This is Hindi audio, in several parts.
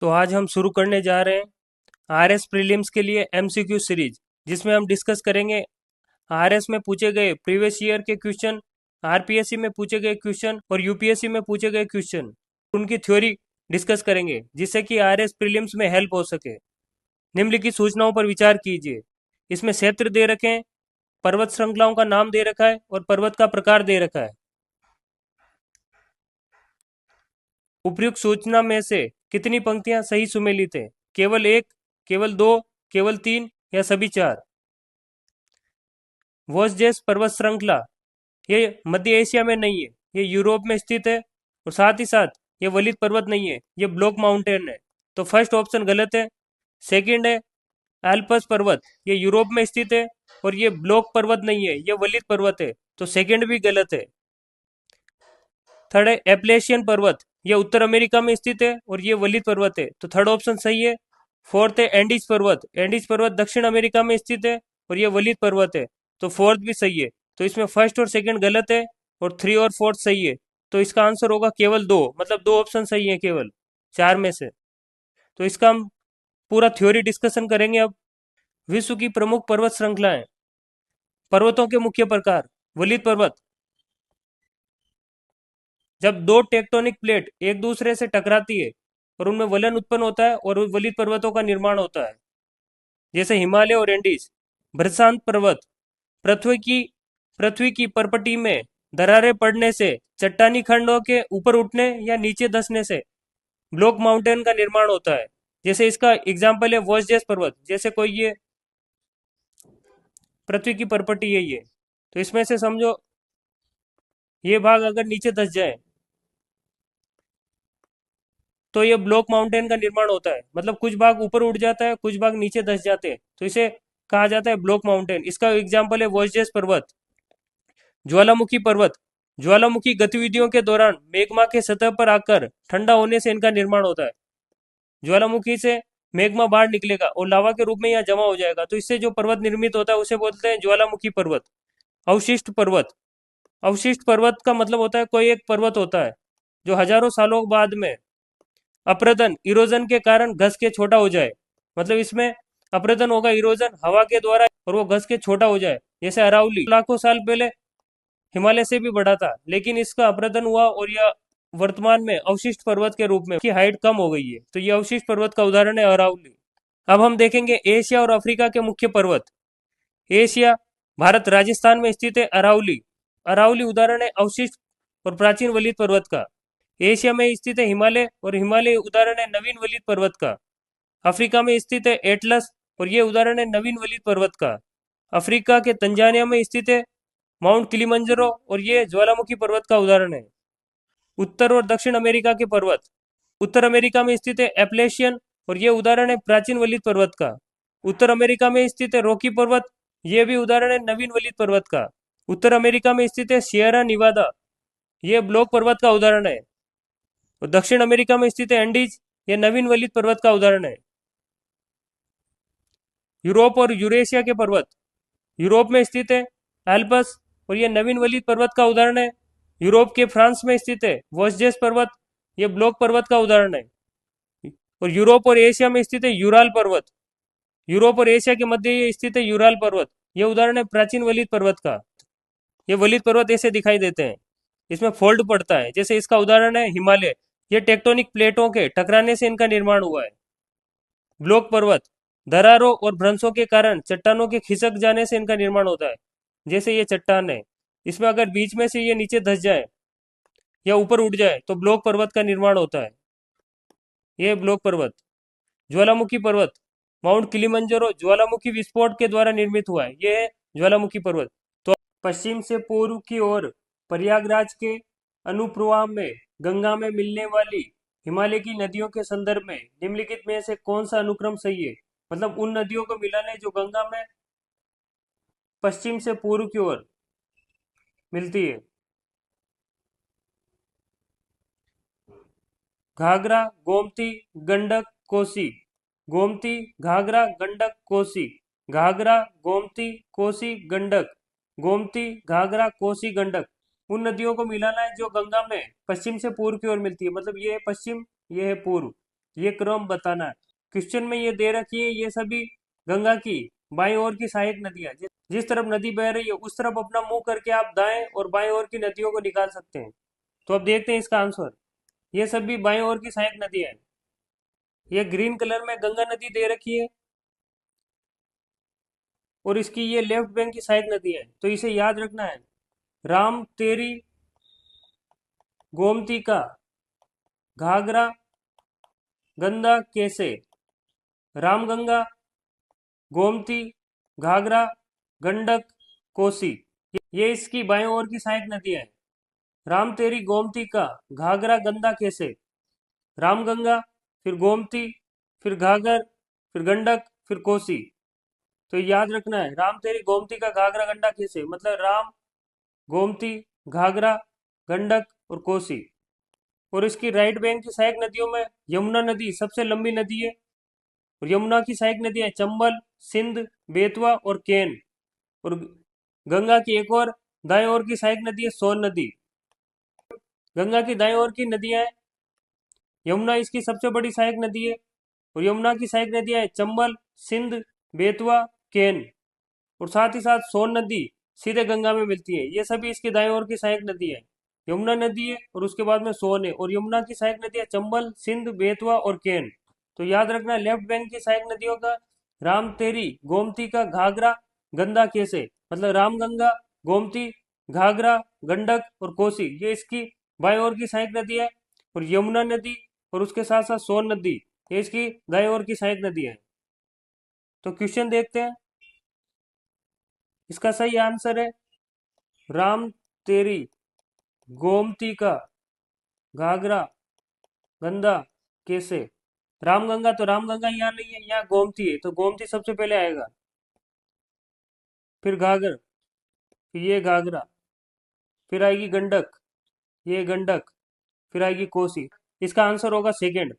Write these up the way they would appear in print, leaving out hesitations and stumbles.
तो आज हम शुरू करने जा रहे हैं आरएस प्रीलिम्स के लिए एमसीक्यू सीरीज, जिसमें हम डिस्कस करेंगे आरएस में पूछे गए प्रीवियस ईयर के क्वेश्चन, आरपीएससी में पूछे गए क्वेश्चन और यूपीएससी में पूछे गए क्वेश्चन, उनकी थ्योरी डिस्कस करेंगे जिससे कि आरएस प्रीलिम्स में हेल्प हो सके। निम्नलिखित सूचनाओं पर विचार कीजिए। इसमें क्षेत्र दे रखे हैं, पर्वत श्रृंखलाओं का नाम दे रखा है और पर्वत का प्रकार दे रखा है। उपर्युक्त सूचना में से कितनी पंक्तियां सही सुमेलित है? केवल एक, केवल दो, केवल तीन या सभी चार? वोस्जेस पर्वत श्रृंखला ये मध्य एशिया में नहीं है, ये यूरोप में स्थित है और साथ ही साथ ये वलित पर्वत नहीं है, ये ब्लॉक माउंटेन है। तो फर्स्ट ऑप्शन गलत है। सेकंड है एल्पस पर्वत, ये यूरोप में स्थित है और ये ब्लॉक पर्वत नहीं है, ये वलित पर्वत है, तो सेकंड भी गलत है। थर्ड है एप्लेशियन पर्वत, ये उत्तर अमेरिका में स्थित है और ये वलित पर्वत है, तो थर्ड ऑप्शन सही है। फोर्थ है एंडीज पर्वत, एंडीज पर्वत दक्षिण अमेरिका में स्थित है और ये वलित पर्वत है, तो फोर्थ भी सही है। तो इसमें फर्स्ट और सेकंड गलत है और थ्री और फोर्थ सही है, तो इसका आंसर होगा केवल दो, मतलब दो ऑप्शन सही है केवल चार में से। तो इसका हम पूरा थ्योरी डिस्कशन करेंगे अब। विश्व की प्रमुख पर्वत श्रृंखलाएं। पर्वतों के मुख्य प्रकार। वलित पर्वत, जब दो टेक्टोनिक प्लेट एक दूसरे से टकराती है और उनमें वलन उत्पन्न होता है और वलित पर्वतों का निर्माण होता है, जैसे हिमालय और एंडीज। भ्रशांत पर्वत, पृथ्वी की परपटी में दरारें पड़ने से, चट्टानी खंडों के ऊपर उठने या नीचे धंसने से ब्लॉक माउंटेन का निर्माण होता है, जैसे इसका एग्जाम्पल है वोस्जेस पर्वत। जैसे कोई ये पृथ्वी की परपटी है ये, तो इसमें से समझो ये भाग अगर नीचे धस जाए तो ये ब्लॉक माउंटेन का निर्माण होता है, मतलब कुछ भाग ऊपर उठ जाता है, कुछ भाग नीचे धस जाते हैं, तो इसे कहा जाता है ब्लॉक माउंटेन। इसका एग्जाम्पल है वोस्जेस पर्वत। ज्वालामुखी पर्वत, ज्वालामुखी गतिविधियों के दौरान मैग्मा के सतह पर आकर ठंडा होने से इनका निर्माण होता है। ज्वालामुखी से मैग्मा बाहर निकलेगा और लावा के रूप में यहाँ जमा हो जाएगा, तो इससे जो पर्वत निर्मित होता है उसे बोलते हैं ज्वालामुखी पर्वत। अवशिष्ट पर्वत, अवशिष्ट पर्वत का मतलब होता है कोई एक पर्वत होता है जो हजारों सालों बाद में अपरदन इरोजन के कारण घस के छोटा हो जाए, मतलब इसमें अपरदन होगा, इरोजन हवा के द्वारा, और वो घस के छोटा हो जाए। जैसे अरावली लाखों साल पहले हिमालय से भी बड़ा था, लेकिन इसका अपरदन हुआ और यह वर्तमान में अवशिष्ट पर्वत के रूप में की हाइट कम हो गई है, तो यह अवशिष्ट पर्वत का उदाहरण है अरावली। अब हम देखेंगे एशिया और अफ्रीका के मुख्य पर्वत। एशिया, भारत राजस्थान में स्थित है अरावली। अरावली उदाहरण है अवशिष्ट और प्राचीन वलित पर्वत का। एशिया में स्थित है हिमालय, और हिमालय उदाहरण है नवीन वलित पर्वत का। अफ्रीका में स्थित है एटलस, और ये उदाहरण है नवीन वलित पर्वत का। अफ्रीका के तंजानिया में स्थित है माउंट किलिमंजारो, और ये ज्वालामुखी पर्वत का उदाहरण है। उत्तर और दक्षिण अमेरिका के पर्वत। उत्तर अमेरिका में स्थित है एप्लेशियन, और ये उदाहरण है प्राचीन वलित पर्वत का। उत्तर अमेरिका में स्थित है रॉकी पर्वत, ये भी उदाहरण है नवीन वलित पर्वत का। उत्तर अमेरिका में स्थित है सियरा निवादा, ये ब्लॉक पर्वत का उदाहरण है। और दक्षिण अमेरिका में स्थित है एंडीज, ये नवीन वलित पर्वत का उदाहरण है। यूरोप और यूरेशिया के पर्वत। यूरोप में स्थित है एल्पस, और यह नवीन वलित पर्वत का उदाहरण है। यूरोप के फ्रांस में स्थित है वोस्जेस पर्वत, यह ब्लॉक पर्वत का उदाहरण है। और यूरोप और एशिया में स्थित है यूराल पर्वत। यूरोप और एशिया के मध्य ये स्थित है यूराल पर्वत, यह उदाहरण है प्राचीन वलित पर्वत का। ये वलित पर्वत ऐसे दिखाई देते हैं, इसमें फोल्ड पड़ता है, जैसे इसका उदाहरण है हिमालय। ये टेक्टोनिक प्लेटों के टकराने से इनका निर्माण हुआ है। ब्लॉक पर्वत, दरारों और भ्रंशों के कारण चट्टानों के खिसक जाने से इनका निर्माण होता है, जैसे ये चट्टान है, इसमें अगर बीच में से ये नीचे धस जाए या ऊपर उठ जाए तो ब्लॉक पर्वत का निर्माण होता है। ये ब्लॉक पर्वत। ज्वालामुखी पर्वत, माउंट किलिमंजारो ज्वालामुखी विस्फोट के द्वारा निर्मित हुआ है, ये है ज्वालामुखी पर्वत। तो पश्चिम से पूर्व की ओर प्रयागराज के अनुप्रवाह में गंगा में मिलने वाली हिमालय की नदियों के संदर्भ में निम्नलिखित में से कौन सा अनुक्रम सही है? मतलब उन नदियों को मिलाने जो गंगा में पश्चिम से पूर्व की ओर मिलती है। घाघरा, गोमती, गंडक, कोसी। गोमती, घाघरा, गंडक, कोसी। घाघरा, गोमती, कोसी, गंडक। गोमती, घाघरा, कोसी, गंडक। उन नदियों को मिलाना है जो गंगा में पश्चिम से पूर्व की ओर मिलती है, मतलब ये है पश्चिम, ये है पूर्व। ये क्रम बताना है। क्वेश्चन में ये दे रखी है, ये सभी गंगा की बाईं ओर की सहायक नदियां। जिस तरफ नदी बह रही है उस तरफ अपना मुंह करके आप दाएं और बाएं ओर की नदियों को निकाल सकते हैं। तो अब देखते हैं इसका आंसर। ये सभी बाईं ओर की सहायक नदियां हैं। ये ग्रीन कलर में गंगा नदी दे रखी है और इसकी ये लेफ्ट बैंक की सहायक नदी है। तो इसे याद रखना है, राम तेरी गोमती का घाघरा गंगा कैसे। रामगंगा, गोमती, घाघरा, गंडक, कोसी, ये इसकी बाएं ओर की सहायक नदियां हैं। राम तेरी गोमती का घाघरा गंगा कैसे, रामगंगा, फिर गोमती, फिर घाघर, फिर गंडक, फिर कोसी। तो याद रखना है, राम तेरी गोमती का घाघरा गंडा कैसे, मतलब राम, गोमती, घाघरा, गंडक और कोसी। और इसकी राइट बैंक की सहायक नदियों में यमुना नदी सबसे लंबी नदी है। और यमुना की सहायक नदियां चंबल, सिंध, बेतवा और केन। और गंगा की एक और दाएं ओर की सहायक नदी है सोन नदी। गंगा की दाएं ओर की नदियां है, यमुना इसकी सबसे बड़ी सहायक नदी है। और यमुना की सहायक नदियां है चंबल, सिंध, बेतवा, केन। और साथ ही साथ सोन नदी सीधे गंगा में मिलती है। ये सभी इसकी दाएं ओर की सहायक नदी है। यमुना नदी है और उसके बाद में सोन है। और यमुना की सहायक नदी है चंबल, सिंध, बेतवा और केन। तो याद रखना, लेफ्ट बैंक की सहायक नदियों का राम तेरी गोमती का घाघरा गंगा कैसे, मतलब रामगंगा, गोमती, घाघरा, गंडक और कोसी, ये इसकी बाएं ओर की सहायक नदी है। और यमुना नदी और उसके साथ साथ सोन नदी, ये इसकी दाएं ओर की सहायक नदी है। तो क्वेश्चन देखते हैं। इसका सही आंसर है, राम तेरी गोमती का घाघरा गंगा कैसे। रामगंगा, तो रामगंगा यहाँ नहीं है, यहाँ गोमती है, तो गोमती सबसे पहले आएगा, फिर घाघर, फिर ये घाघरा, फिर आएगी गंडक, ये गंडक, फिर आएगी कोसी। इसका आंसर होगा सेकंड,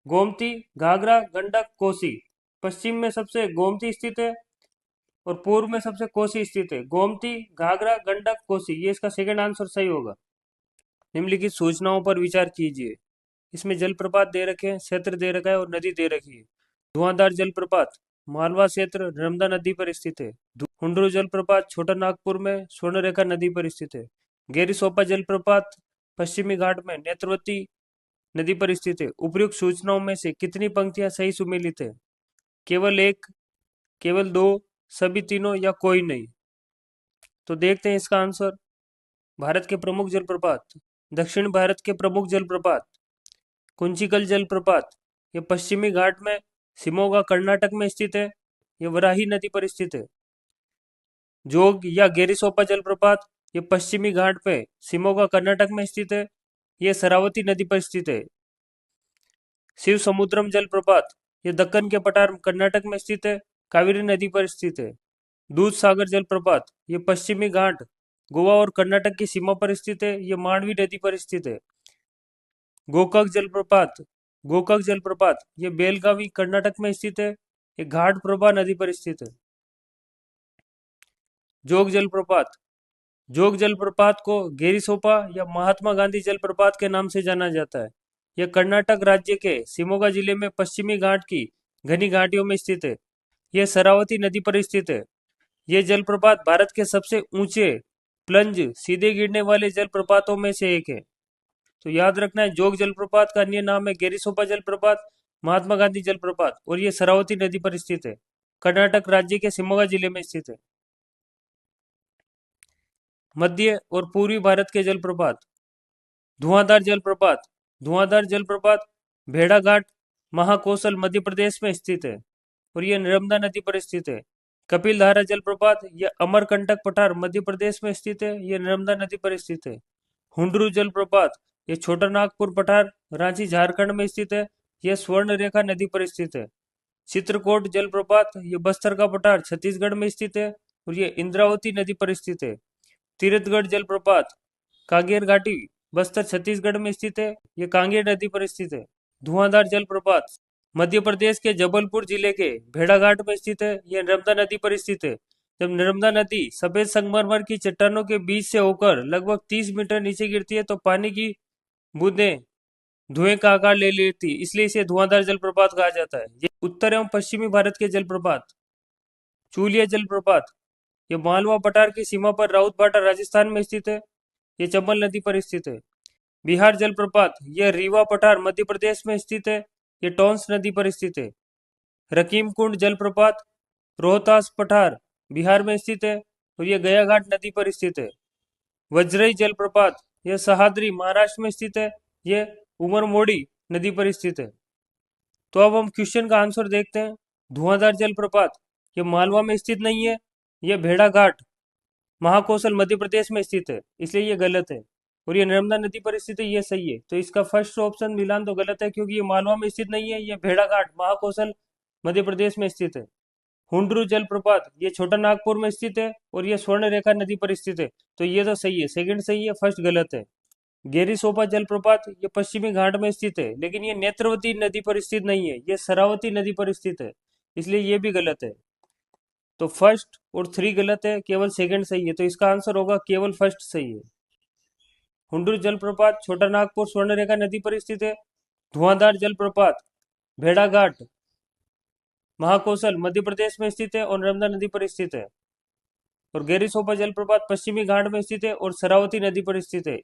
गोमती, घाघरा, गंडक, कोसी। पश्चिम में सबसे गोमती स्थित है और पूर्व में सबसे कोसी स्थित है। गोमती, घाघरा, गंडक, कोसी, ये इसका सेकंड आंसर सही होगा। निम्नलिखित सूचनाओं पर विचार कीजिए। इसमें जलप्रपात दे रखे हैं, क्षेत्र दे रखा है और नदी दे रखी है। धुआंधार जलप्रपात मालवा क्षेत्र नर्मदा नदी पर स्थित है। हुंड्रू जलप्रपात छोटा नागपुर में स्वर्णरेखा नदी पर स्थित है। गेरिसोपा जलप्रपात पश्चिमी घाट में नेत्रवती नदी पर स्थित है। उपयुक्त सूचनाओं में से कितनी पंक्तियां सही सुमेलित है? केवल एक, केवल दो, सभी तीनों या कोई नहीं। तो देखते हैं इसका आंसर। भारत के प्रमुख जलप्रपात, दक्षिण भारत के प्रमुख जलप्रपात, कुंचिकल जलप्रपात, ये पश्चिमी घाट में शिमोगा कर्नाटक में स्थित है। ये वराही नदी पर स्थित है। जोग या गेरिसोपा जलप्रपात, ये पश्चिमी घाट पे शिमोगा कर्नाटक में स्थित है। ये शरावती नदी पर स्थित है। शिव समुद्रम जलप्रपात, ये दक्कन के पठार कर्नाटक में स्थित है, कावेरी नदी पर स्थित है। दूध सागर जलप्रपात, ये पश्चिमी घाट गोवा और कर्नाटक की सीमा पर स्थित है। ये मांडवी नदी पर स्थित है। गोकाक जलप्रपात, गोकाक जलप्रपात, ये बेलगावी कर्नाटक में स्थित है। ये घाट प्रभा नदी पर स्थित है। जोग जलप्रपात, जोग जलप्रपात को गेरिसोपा या महात्मा गांधी जलप्रपात के नाम से जाना जाता है। यह कर्नाटक राज्य के शिमोगा जिले में पश्चिमी घाट की घनी घाटियों में स्थित है। यह शरावती नदी पर स्थित है। यह जलप्रपात भारत के सबसे ऊंचे प्लंज सीधे गिरने वाले जलप्रपातों में से एक है। तो याद रखना है, जोग जलप्रपात का अन्य नाम है गेरिसोपा जलप्रपात, महात्मा गांधी जलप्रपात, और यह शरावती नदी पर स्थित है। कर्नाटक राज्य के शिमोगा जिले में स्थित है। मध्य और पूर्वी भारत के जलप्रपात, धुआंधार जलप्रपात, धुआंधार जलप्रपात भेड़ाघाट महाकौशल मध्य प्रदेश में स्थित है और यह नर्मदा नदी पर स्थित है। कपिलधारा जलप्रपात यह अमरकंटक पठार मध्य प्रदेश में स्थित है। यह नर्मदा नदी पर स्थित है। हुंड्रू जलप्रपात यह छोटा नागपुर पठार रांची झारखंड में स्थित है। यह स्वर्ण रेखा नदी पर स्थित है। चित्रकोट जलप्रपात यह बस्तर का पठार छत्तीसगढ़ में स्थित है और यह इंद्रावती नदी पर स्थित है। तीरथगढ़ जलप्रपात कांगेर घाटी बस्तर छत्तीसगढ़ में स्थित है। यह कांगेर नदी पर स्थित है। धुआंधार जलप्रपात मध्य प्रदेश के जबलपुर जिले के भेड़ाघाट में स्थित है। यह नर्मदा नदी पर स्थित है। जब नर्मदा नदी सफेद संगमरमर की चट्टानों के बीच से होकर लगभग 30 मीटर नीचे गिरती है तो पानी की बूंदें धुएं का आकार ले लेती, इसलिए इसे धुआंधार जलप्रपात कहा जाता है। ये उत्तर एवं पश्चिमी भारत के जलप्रपात। चूलिया जलप्रपात, ये मालवा पठार की सीमा पर राउत भाटा राजस्थान में स्थित है। ये चंबल नदी पर स्थित है। बिहार जलप्रपात, यह रीवा पठार मध्य प्रदेश में स्थित है। ये टोंस नदी पर स्थित है। रकीम कुंड जलप्रपात, रोहतास पठार बिहार में स्थित है और यह गया घाट नदी पर स्थित है। वज्रई जलप्रपात, यह सहाद्री महाराष्ट्र में स्थित है। यह उमरमोड़ी नदी पर स्थित है। तो अब हम क्वेश्चन का आंसर देखते हैं। धुआंधार जलप्रपात, यह मालवा में स्थित नहीं है। यह भेड़ाघाट महाकौशल मध्य प्रदेश में स्थित है, इसलिए ये गलत है। और ये नर्मदा नदी पर स्थित है, ये सही है। तो इसका फर्स्ट ऑप्शन मिलान तो गलत है, क्योंकि ये मालवा में स्थित नहीं है। ये भेड़ाघाट महाकौशल मध्य प्रदेश में स्थित है। हुंड्रू जलप्रपात, ये छोटा नागपुर में स्थित है और ये स्वर्ण रेखा नदी पर स्थित है। तो ये तो सही है, सेकंड सही है, फर्स्ट गलत है। गेरीसोपा जलप्रपात, ये पश्चिमी घाट में स्थित है, लेकिन ये नेत्रवती नदी पर स्थित नहीं है, ये शरावती नदी पर स्थित है, इसलिए ये भी गलत है। तो फर्स्ट और थ्री गलत है, केवल सेकंड सही है। तो इसका आंसर होगा केवल फर्स्ट सही है। हुंडूर जलप्रपात छोटा नागपुर स्वर्णरेखा नदी पर स्थित है। धुआंधार जलप्रपात भेड़ाघाट महाकौशल मध्य प्रदेश में स्थित है और नर्मदा नदी पर स्थित है। और गेरिसोपा जलप्रपात पश्चिमी घाट में स्थित है और शरावती नदी पर स्थित है।